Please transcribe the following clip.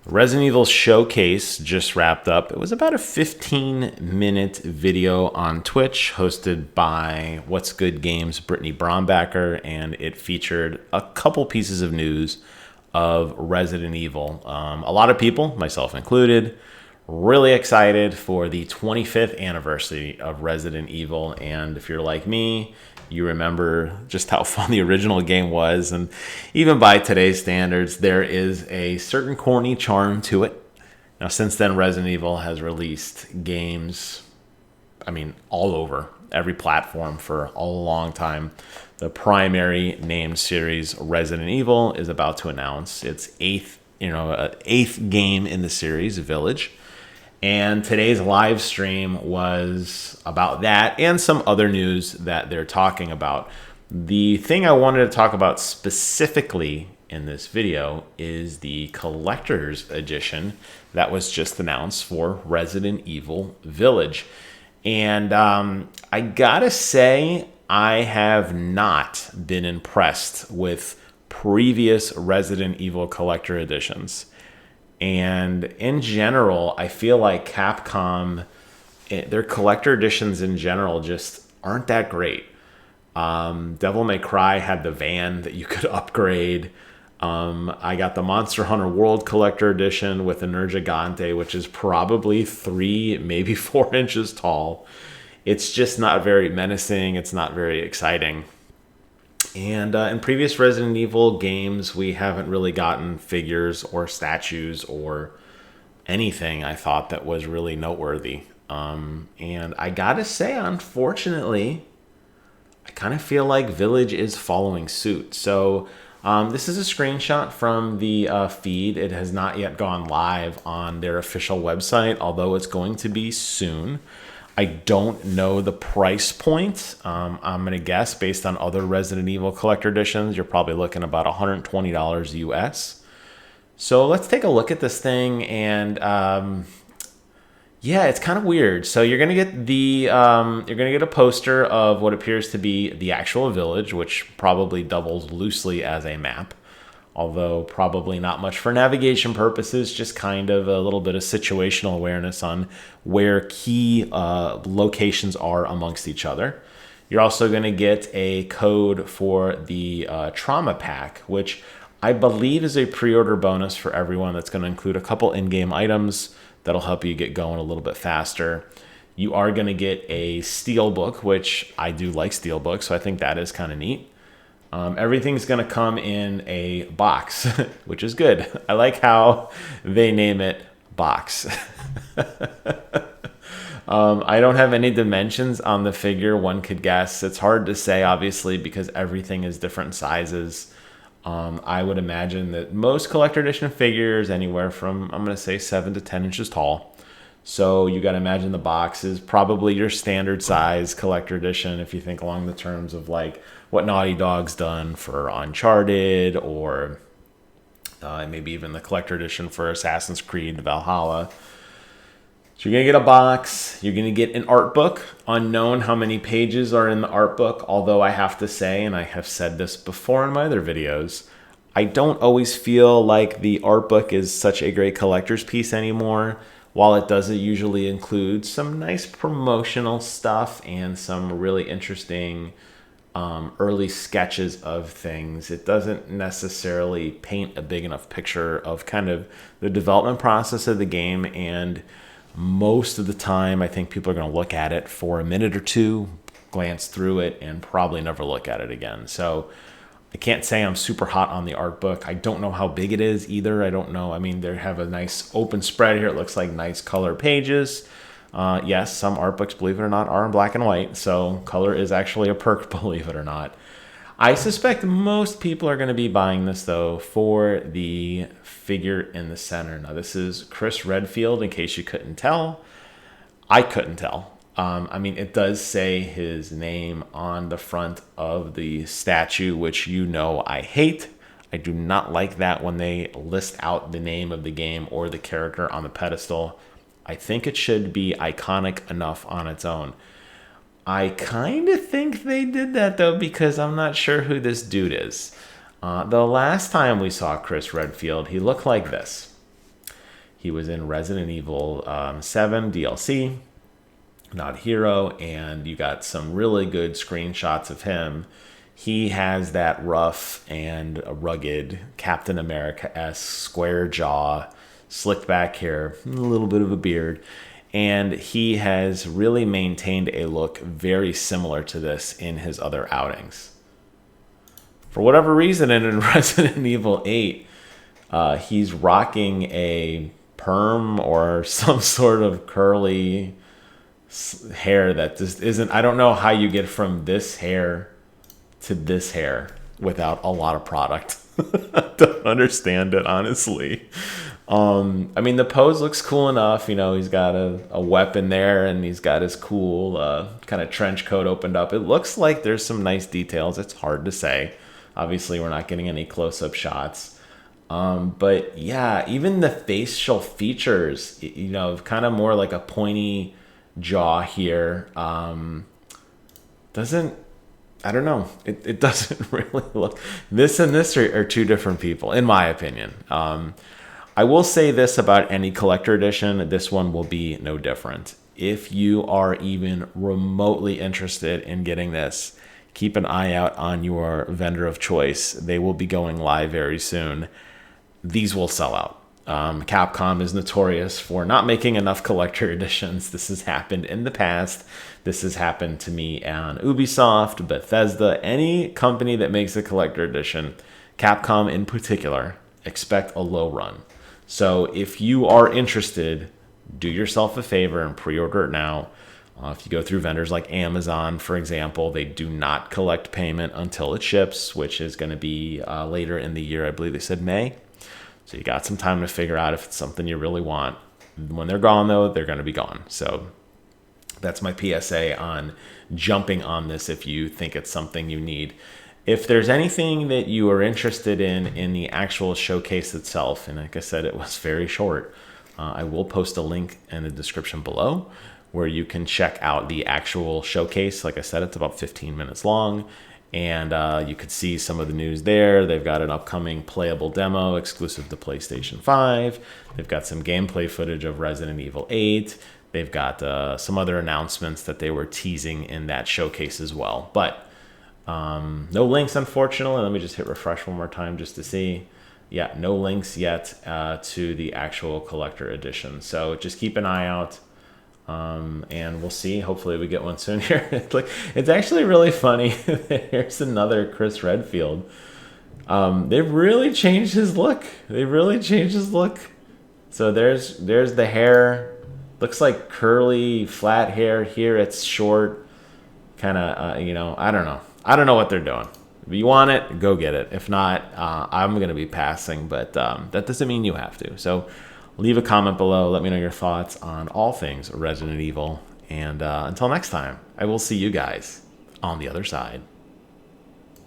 Resident Evil Showcase just wrapped up. It was about a 15-minute video on Twitch hosted by What's Good Games' Brittany Brombacher, and it featured a couple pieces of news of Resident Evil. A lot of people, myself included, really excited for the 25th anniversary of Resident Evil, and if you're like me, you remember just how fun the original game was, and even by today's standards, there is a certain corny charm to it. Now, since then, Resident Evil has released games, all over every platform for a long time. The primary named series, Resident Evil, is about to announce its eighth game in the series, Village. And today's live stream was about that and some other news that they're talking about. The thing I wanted to talk about specifically in this video is the collector's edition that was just announced for Resident Evil Village. And I gotta say, I have not been impressed with previous Resident Evil collector editions. And in general, I feel like Capcom, their collector editions in general just aren't that great. Devil May Cry had the van that you could upgrade. I got the Monster Hunter World Collector Edition with Energigante, which is probably 3, maybe 4 inches tall. It's just not very menacing. It's not very exciting. And in previous Resident Evil games, we haven't really gotten figures or statues or anything I thought that was really noteworthy. And I gotta say, unfortunately, I kind of feel like Village is following suit. So this is a screenshot from the feed. It has not yet gone live on their official website, although it's going to be soon. I don't know the price point. I'm going to guess based on other Resident Evil collector editions, you're probably looking about $120 US. So let's take a look at this thing. And it's kind of weird. So you're going to get a poster of what appears to be the actual village, which probably doubles loosely as a map. Although probably not much for navigation purposes, just kind of a little bit of situational awareness on where key locations are amongst each other. You're also going to get a code for the trauma pack, which I believe is a pre-order bonus for everyone. That's going to include a couple in-game items that'll help you get going a little bit faster. You are going to get a steelbook, which I do like steelbooks, so I think that is kind of neat. Everything's going to come in a box, which is good. I like how they name it box. I don't have any dimensions on the figure. One could guess. It's hard to say, obviously, because everything is different sizes. I would imagine that most collector edition figures anywhere from, I'm going to say, 7 to 10 inches tall. So you got to imagine the box is probably your standard size collector edition if you think along the terms of like what Naughty Dog's done for Uncharted or maybe even the collector edition for Assassin's Creed Valhalla. So you're going to get a box. You're going to get an art book. Unknown how many pages are in the art book, although I have to say, and I have said this before in my other videos, I don't always feel like the art book is such a great collector's piece anymore. While it does usually include some nice promotional stuff and some really interesting early sketches of things, it doesn't necessarily paint a big enough picture of kind of the development process of the game. And most of the time, I think people are going to look at it for a minute or two, glance through it, and probably never look at it again. So I can't say I'm super hot on the art book. I don't know how big it is either. I don't know. They have a nice open spread here. It looks like nice color pages. Yes, some art books, believe it or not, are in black and white. So color is actually a perk, believe it or not. I suspect most people are going to be buying this, though, for the figure in the center. Now, this is Chris Redfield, in case you couldn't tell. I couldn't tell. It does say his name on the front of the statue, which I hate. I do not like that when they list out the name of the game or the character on the pedestal. I think it should be iconic enough on its own. I kind of think they did that, though, because I'm not sure who this dude is. The last time we saw Chris Redfield, he looked like this. He was in Resident Evil 7 DLC, not a hero, and you got some really good screenshots of him. He has that rough and rugged Captain America-esque square jaw, slicked back hair, a little bit of a beard, and he has really maintained a look very similar to this in his other outings. For whatever reason, in Resident Evil 8, he's rocking a perm or some sort of curly hair that just isn't. I don't know how you get from this hair to this hair without a lot of product. I don't understand it, honestly. I mean, the pose looks cool enough. You know, he's got a weapon there, and he's got his cool kind of trench coat opened up. It looks like there's some nice details. It's hard to say. Obviously, we're not getting any close-up shots. But yeah, even the facial features, you know, kind of more like a pointy jaw here. Doesn't, I don't know. It doesn't really look, this and this are two different people, in my opinion. I will say this about any collector edition. This one will be no different. If you are even remotely interested in getting this, keep an eye out on your vendor of choice. They will be going live very soon. These will sell out. Capcom is notorious for not making enough collector editions. This has happened in the past. This has happened to me on Ubisoft, Bethesda, any company that makes a collector edition, Capcom in particular, expect a low run. So if you are interested, do yourself a favor and pre-order it now. If you go through vendors like Amazon, for example, they do not collect payment until it ships, which is going to be later in the year. I believe they said May. So you got some time to figure out if it's something you really want. When they're gone, though, they're going to be gone. So that's my PSA on jumping on this if you think it's something you need. If there's anything that you are interested in the actual showcase itself, and like I said, it was very short, I will post a link in the description below where you can check out the actual showcase. Like I said, it's about 15 minutes long, and you could see some of the news there. They've got an upcoming playable demo exclusive to PlayStation 5. They've got some gameplay footage of Resident Evil 8. They've got some other announcements that they were teasing in that showcase as well. But no links, unfortunately. Let me just hit refresh one more time just to see. Yeah, no links yet to the actual collector edition. So just keep an eye out. And we'll see. Hopefully we get one soon here. It's actually really funny. Here's another Chris Redfield. They've really changed his look. So there's the hair. Looks like curly, flat hair. Here it's short. Kind of, you know, I don't know. I don't know what they're doing. If you want it, go get it. If not, I'm going to be passing. But that doesn't mean you have to. So leave a comment below. Let me know your thoughts on all things Resident Evil. And until next time, I will see you guys on the other side.